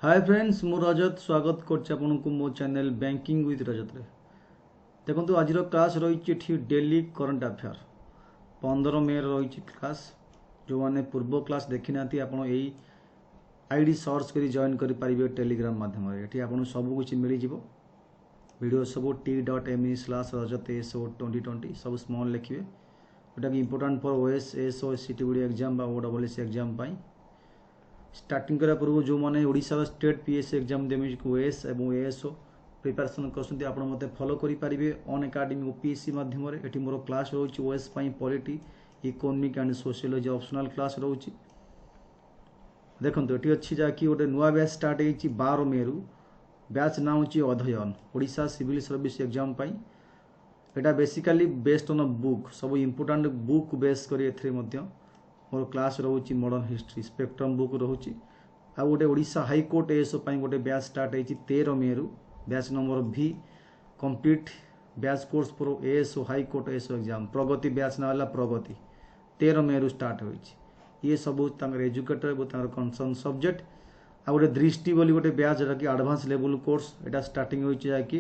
Hi friends मु रजत स्वागत करछि आपनको मो चैनल बैंकिंग विथ रजत रे। देखंतु आज क्लास रही डेली करंट अफेयर 15 मे रही क्लास। जो मैंने पूर्व क्लास देखी ना आपण यही आईडी सर्च कर जॉइन करेंगे टेलीग्राम माध्यम ये आपको सबकि मिल जाव वीडियो सब t.me/rajat eso 2020 सब स्मॉल लिखिए जोटा कि important for OS SO CTBD exam OWS exam starting करा पूर्व जो मैंने ओडिशा स्टेट पीएससी एग्जाम देमी ओएस और एएसओ प्रिपेरेसन करते आप मत फॉलो करेंगे अन एकाडेमी ओपीएससी मध्यम ये मोर क्लास रोच OS polity economic and sociology optional class रोच। देखो ये अच्छी जहाँकि गोटे नुआ बैच स्टार्ट हो 12 मे रु बैच ना हूँ अध्ययन ओडिशा सिविल सर्विस एग्जाम यहाँ बेसिकाली बेस्ड ऑन बुक सब इम्पोर्टेंट बुक बेस कर मोर क्लास रोचे मॉडर्न हिस्ट्री स्पेक्ट्रम बुक रोचे आ गोटे ओडिशा हाईकोर्ट एएसओ गोटे बैच स्टार्ट हो 13 मे रु बैच नंबर भी complete batch course for ASO high court ASO exam Pragati batch ना प्रगति 13 मे रु स्टार्ट हो ये सब एजुकेटर और कंसर्न सब्जेक्ट आ गोटे दृष्टि बोली गोटे बैच जोटा कि एडवांस लेवल कोर्स यहाँ स्टार्टिंग हो जहाँकि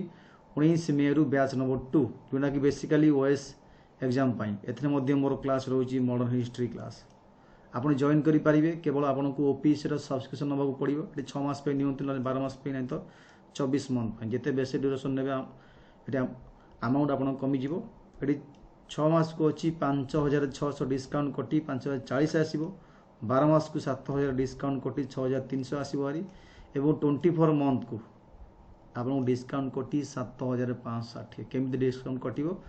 19 मे रु बैच नंबर 2 जोटा कि basically OS exam A more class रोचे मॉडर्न हिस्ट्री क्लास आप जॉइन करेंगे केवल आपको ओपीएससी सब्सक्रिप्शन नवा पड़ो ये 6 मास पे नियंतु ना 12 मास पे नहीं तो 24 मंथ जिते बेसी ड्यूरेशन ने अमाउंट आप कमिज ये 6 मास को अच्छी 5600 डिस्काउंट कटी 5040 आसो 12 मास को 7000 डिस्काउंट कटी 6300 आसो हारी और 24 मंथ को आपको डिस्काउंट कटी 7560 केमी डिस्काउंट कटो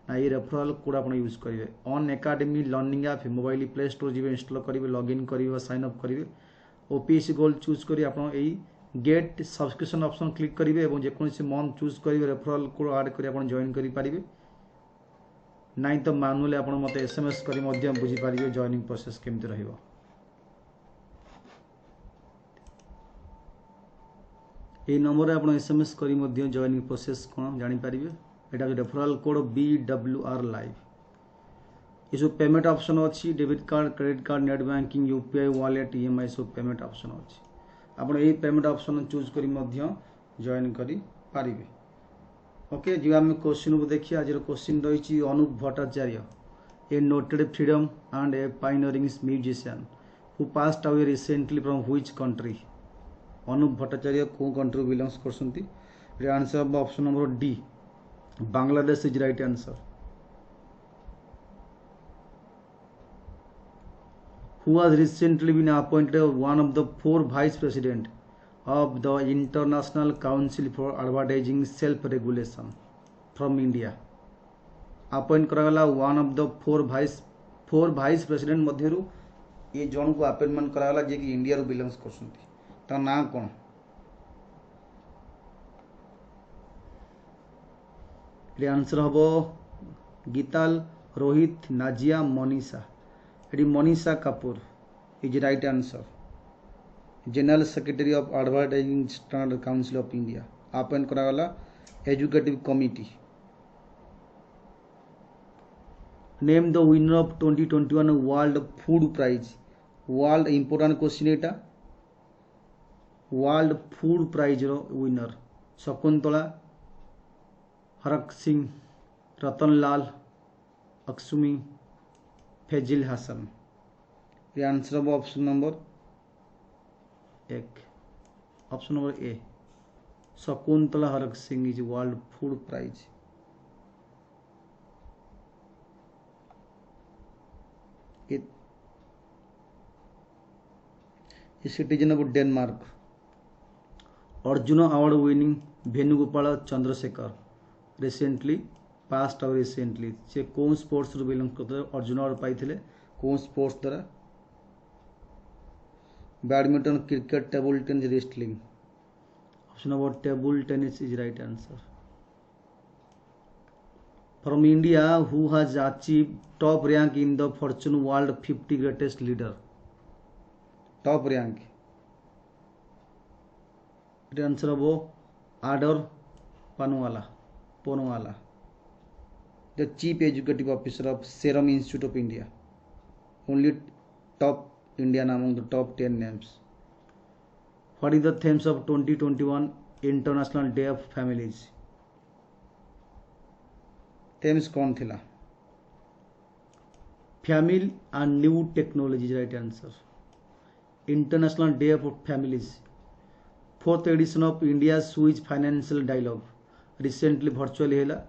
ना ये रेफरल कोड आप यूज करेंगे Unacademy learning app mobile play store जी इंस्टॉल करेंगे लॉगिन करेंगे साइन अप करेंगे ओपीएससी गोल चूज कर गेट सब्सक्रिप्शन ऑप्शन क्लिक करेंगे और जेकोसी मंथ चूज करेंगे रेफरल कोड ऐड कर जॉइन करेंगे नाई तो मैनुअली आप मत एसएमएस कर बुझीपारे जॉइनिंग प्रोसेस केमती रहिबो। ये नंबर आप एसएमएस कर जॉइनिंग प्रोसेस कौन जानीपारे यहाँ रेफरल कोड BWR लाइव ये सब पेमेंट ऑप्शन अच्छी debit card credit card net banking UPI wallet EMI सब पेमेंट ऑप्शन अच्छी आप पेमेंट ऑप्शन चूज कर जॉइन करें। ओके जो आम क्वेश्चन को देखिए आज क्वेश्चन रही Anup Bhattacharya a noted freedom and a pioneering musician who passed away recently from which country. Anup Bhattacharya को कंट्री बिलोंग्स कर answer option number D Bangladesh is right answer. Who has recently been appointed one of the 4 vice president of the International Council for Advertising Self-Regulation from India. Appoint करागला one of the 4 vice president मध्यरु ये जन को appointment करागला जे कि India रो belongs करसंती ता ना कोन ये answer हम गीताल रोहित नाजिया मनीषा ये Manisha Kapoor is right answer general secretary of advertising standard council of India appoint करागला executive committee. Name the winner of 2021 world food prize world important question एटा वर्ल्ड फूड प्राइज रो winner Shakuntala Harak Singh Ratanlal अक्सुमी फेजिल हसन ये आंसर अब option number 1 option number A Shakuntala Harak Singh is world food prize. Citizen of Denmark Arjun award winning Venugopal Chandrasekhar recently past और recently से कौन sports belong करते Arjun award पाई कौन स्पोर्ट्स द्वारा badminton cricket table tennis wrestling option number table tennis is right answer. From India who has achieve top rank in the fortune world 50 greatest leader top rank answer वो Adar Poonawalla the chief executive officer of serum institute of India only top Indian among the top 10 names. What is the themes of 2021 International Day of Families? themes कौन थिला? Family and new technologies, right answer. International Day of Families. 4th edition of India Swiss Financial Dialogue recently virtually है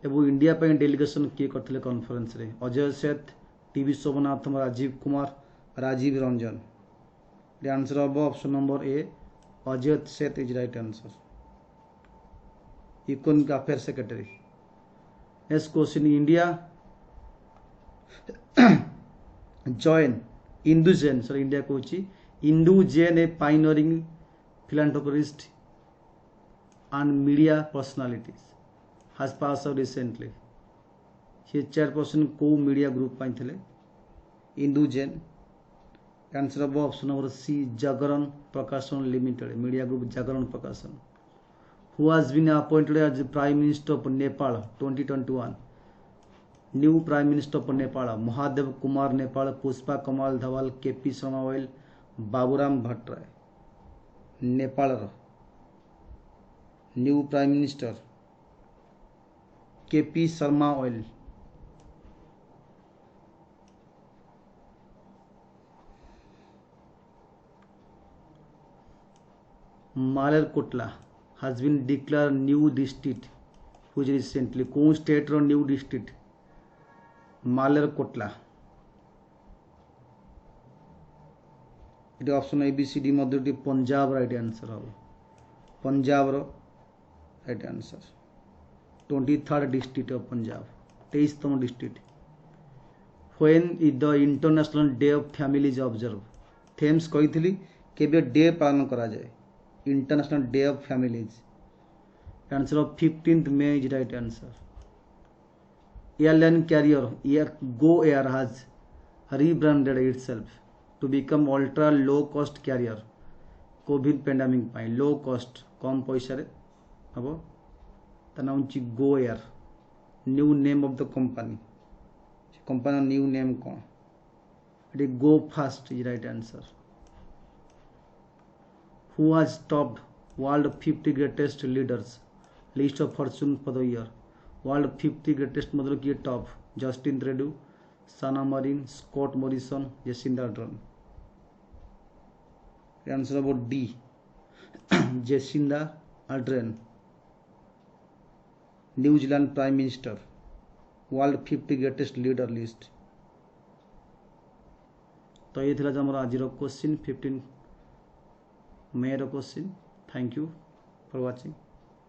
एवं India पे delegation किए करते conference रे Ajay Seth, T V Somanathan, Rajiv Kumar, Rajiv Ranjan. The answer of option number A, Ajay Seth is right answer. Economic Affairs Secretary. Next question: India join Hindu-Jain, sorry, India Kochi Hindu-Jain a pioneering philanthropist and media personalities has passed out recently. He chairperson को media group पाइंथले Hindu-Jain. Answer of option number C, Jagaran Prakashan Limited, media group Jagaran Prakashan. Who has been appointed as the Prime Minister of Nepal 2021? New Prime Minister of Nepal, Mahadev Kumar Nepal, Pushpa Kamal Dhawal, KP Sharma Oil, Baburam Bhattrai. Nepal new Prime Minister KP Sharma Oil. Malerkotla has been declared new district which recently कौन state रो new district Malerkotla. ये option ABCD मध्य Punjab right answer हम पंजाब रो right answer. 23rd district of Punjab 23तम district. When is the international day of families observe? थेम्स कही थी केबे डे पालन करा जाए international day of families. Answer of 15th May is right answer. Airline carrier Go Air has rebranded itself to become ultra low cost carrier. Covid pandemic पाई low cost कम पैसा रे हम ता नाम ची go air. New name of the company, company new name कौन? It go fast is right answer. Who has topped world 50 greatest leaders list of Fortune for the year? World 50 greatest मतलब कि top Justin Trudeau, Sanna Marin, Scott Morrison, Jacinda Ardern. Answer about D Jacinda Ardern, New Zealand prime minister. World 50 greatest leader list. तो ये थिला हमर आज रो question 15 May question. Thank you for watching.